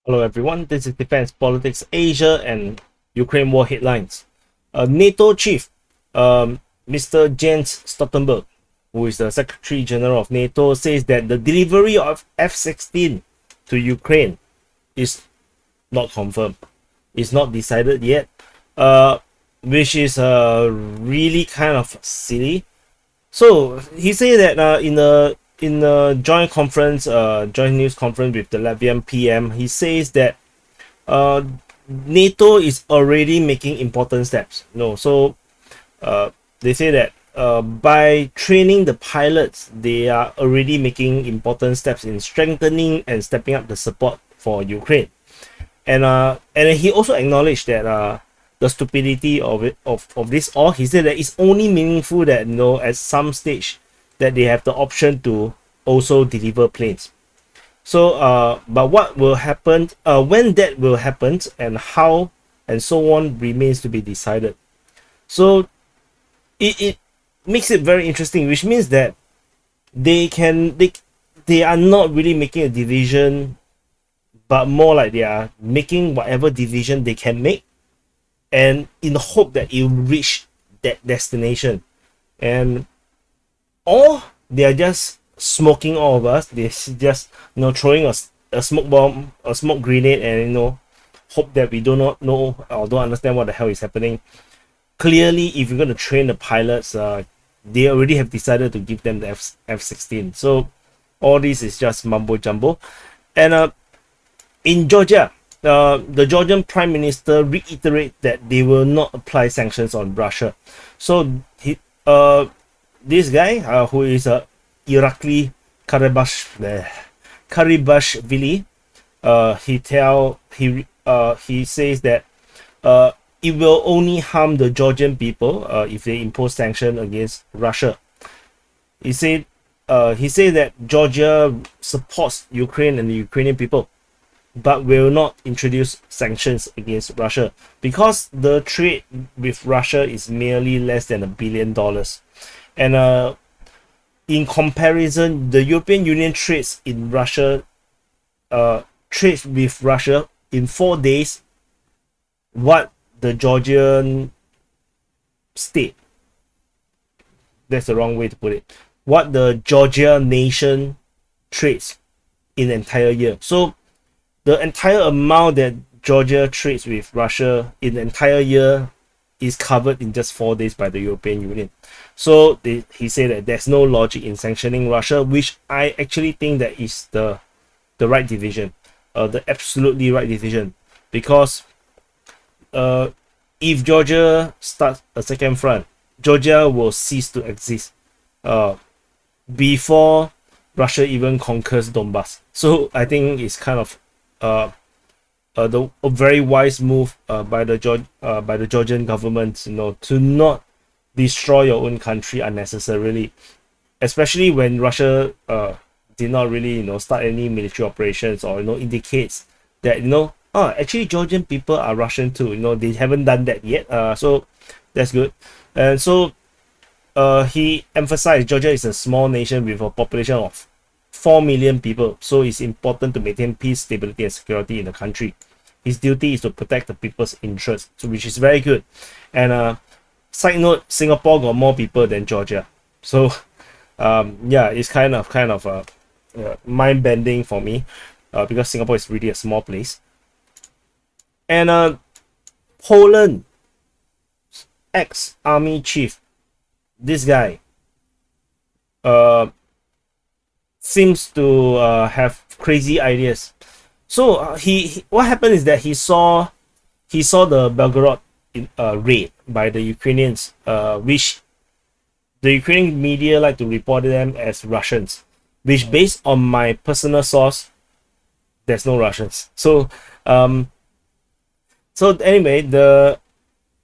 Hello everyone, this is Defense Politics Asia and Ukraine War Headlines. NATO chief, Mr. Jens Stoltenberg, who is the Secretary General of NATO, says that the delivery of F-16 to Ukraine is not confirmed. It's not decided yet, which is really kind of silly. So he said that in a joint conference, joint news conference with the Latvian PM, he says that uh, NATO is already making important steps. They say that by training the pilots, they are already making important steps in strengthening and stepping up the support for Ukraine. And he also acknowledged that the stupidity of this all. He said that it's only meaningful that at some stage that they have the option to also deliver planes. So but what will happen when that will happen and how and so on remains to be decided. So it makes it very interesting, which means that they are not really making a division, but more like they are making whatever division they can make, and in the hope that it will reach that destination. And or they are just smoking all of us. They're just throwing a smoke bomb, a smoke grenade, and hope that we do not know or don't understand what the hell is happening. Clearly, if you're going to train the pilots, they already have decided to give them the F-16. So all this is just mumbo jumbo. And in Georgia, the Georgian Prime Minister reiterated that they will not apply sanctions on Russia. So this guy, who is Irakli Karibashvili, he says that it will only harm the Georgian people if they impose sanctions against Russia. He said that Georgia supports Ukraine and the Ukrainian people, but will not introduce sanctions against Russia because the trade with Russia is merely less than $1 billion. And in comparison, the European Union trades with Russia in 4 days what the Georgian state, that's the wrong way to put it, what the Georgia nation trades in the entire year. So the entire amount that Georgia trades with Russia in the entire year is covered in just 4 days by the European Union. So he said that there's no logic in sanctioning Russia, which I actually think that is the right division, the absolutely right division, because if Georgia starts a second front, Georgia will cease to exist before Russia even conquers Donbass. So I think it's kind of a very wise move by the Georgian government, to not destroy your own country unnecessarily, especially when Russia did not really start any military operations, or indicates that actually Georgian people are Russian too. They haven't done that yet. So that's good. And so he emphasized Georgia is a small nation with a population of 4 million people, so it's important to maintain peace, stability, and security in the country. His duty is to protect the people's interests, so which is very good. And side note, Singapore got more people than Georgia, so yeah, it's kind of mind-bending for me, because Singapore is really a small place. And Poland ex-army chief, this guy seems to have crazy ideas. So he what happened is that he saw the Belgorod raid by the Ukrainians, which the Ukrainian media like to report them as Russians, which based on my personal source, there's no Russians. So anyway,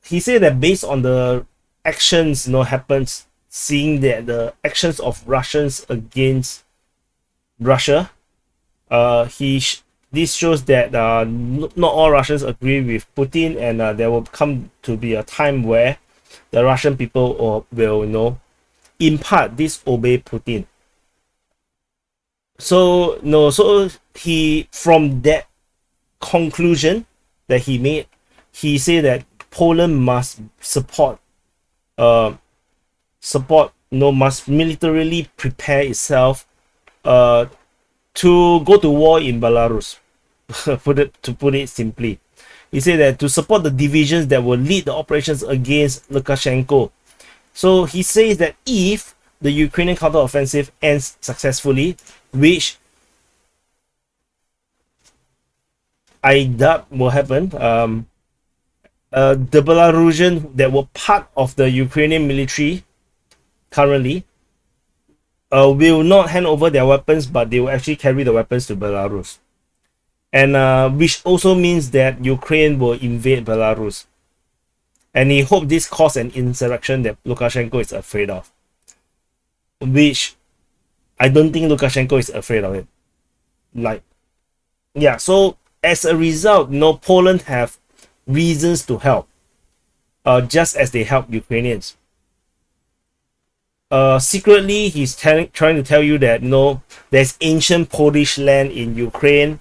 he said that based on the actions happens, seeing that the actions of Russians against Russia, this shows that not all Russians agree with Putin, and there will come to be a time where the Russian people will in part disobey Putin. So he, from that conclusion that he made, he said that Poland must must militarily prepare itself to go to war in Belarus. to put it simply, he said that to support the divisions that will lead the operations against Lukashenko. So he says that if the Ukrainian counteroffensive ends successfully, which I doubt will happen, the Belarusian that were part of the Ukrainian military currently will not hand over their weapons, but they will actually carry the weapons to Belarus. And which also means that Ukraine will invade Belarus. And he hoped this cause an insurrection that Lukashenko is afraid of. Which I don't think Lukashenko is afraid of it. Like, yeah, so as a result, Poland have reasons to help, just as they help Ukrainians. Secretly, he's trying to tell you that there's ancient Polish land in Ukraine,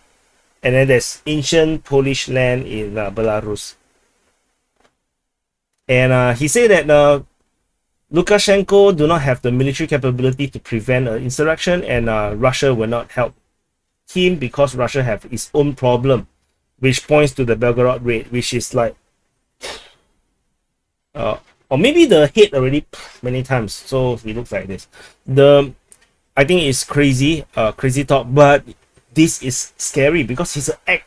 and then there's ancient Polish land in Belarus. And he said that Lukashenko do not have the military capability to prevent an insurrection, and Russia will not help him because Russia have its own problem, which points to the Belgorod raid, which is like, or maybe the head already many times, so he looks like this. I think it's crazy, crazy talk, but this is scary because he's an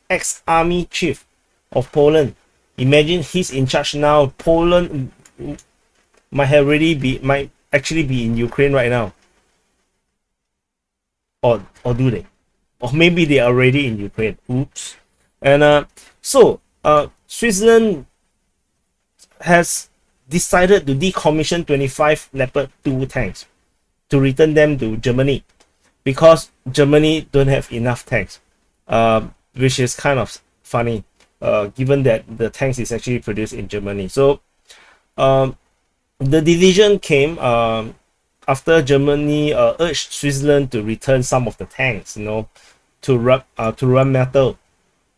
ex-army chief of Poland. Imagine he's in charge now. Poland might actually be in Ukraine right now, or do they? Or maybe they are already in Ukraine. Oops. And so Switzerland has decided to decommission 25 Leopard 2 tanks to return them to Germany because Germany don't have enough tanks, which is kind of funny, given that the tanks is actually produced in Germany. So the division came after Germany urged Switzerland to return some of the tanks, to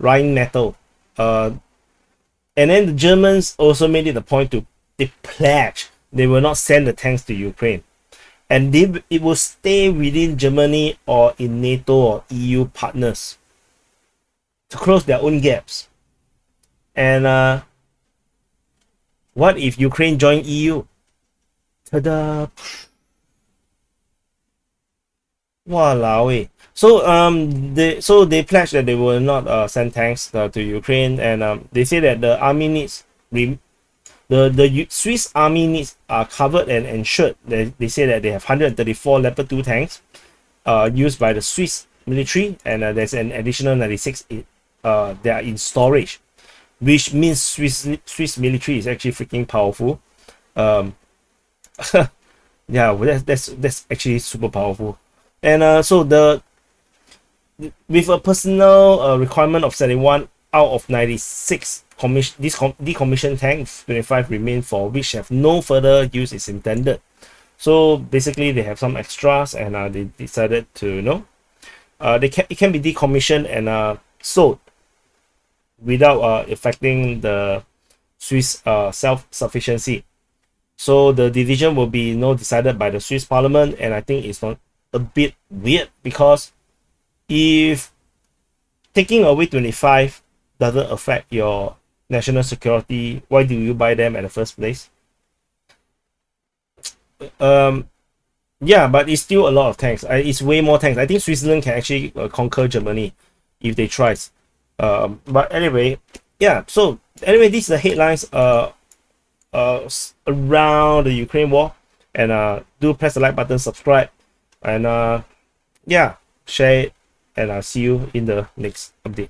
Rheinmetall. And then the Germans also made it a point to they pledge they will not send the tanks to Ukraine, and it will stay within Germany or in NATO or EU partners to close their own gaps. And what if Ukraine join EU? Ta-da! Walao eh. So they pledged that they will not send tanks to Ukraine, and they say that the army needs the Swiss army needs are covered and ensured. They say that they have 134 Leopard 2 tanks used by the Swiss military, and there's an additional 96 that are in storage, which means Swiss military is actually freaking powerful. Yeah, well, that's actually super powerful. And so with a personal requirement of 71 out of 96 decommissioned tanks, 25 remain for which have no further use is intended. So basically they have some extras, and they decided to it can be decommissioned and sold without affecting the Swiss self-sufficiency. So the division will be decided by the Swiss parliament, and I think it's not a bit weird because if taking away 25 doesn't affect your national security, why do you buy them at the first place? Yeah, but it's still a lot of tanks. It's way more tanks. I think Switzerland can actually conquer Germany if they try. But anyway, yeah. So anyway, these are the headlines around the Ukraine war. And do press the like button, subscribe, and yeah, share it, and I'll see you in the next update.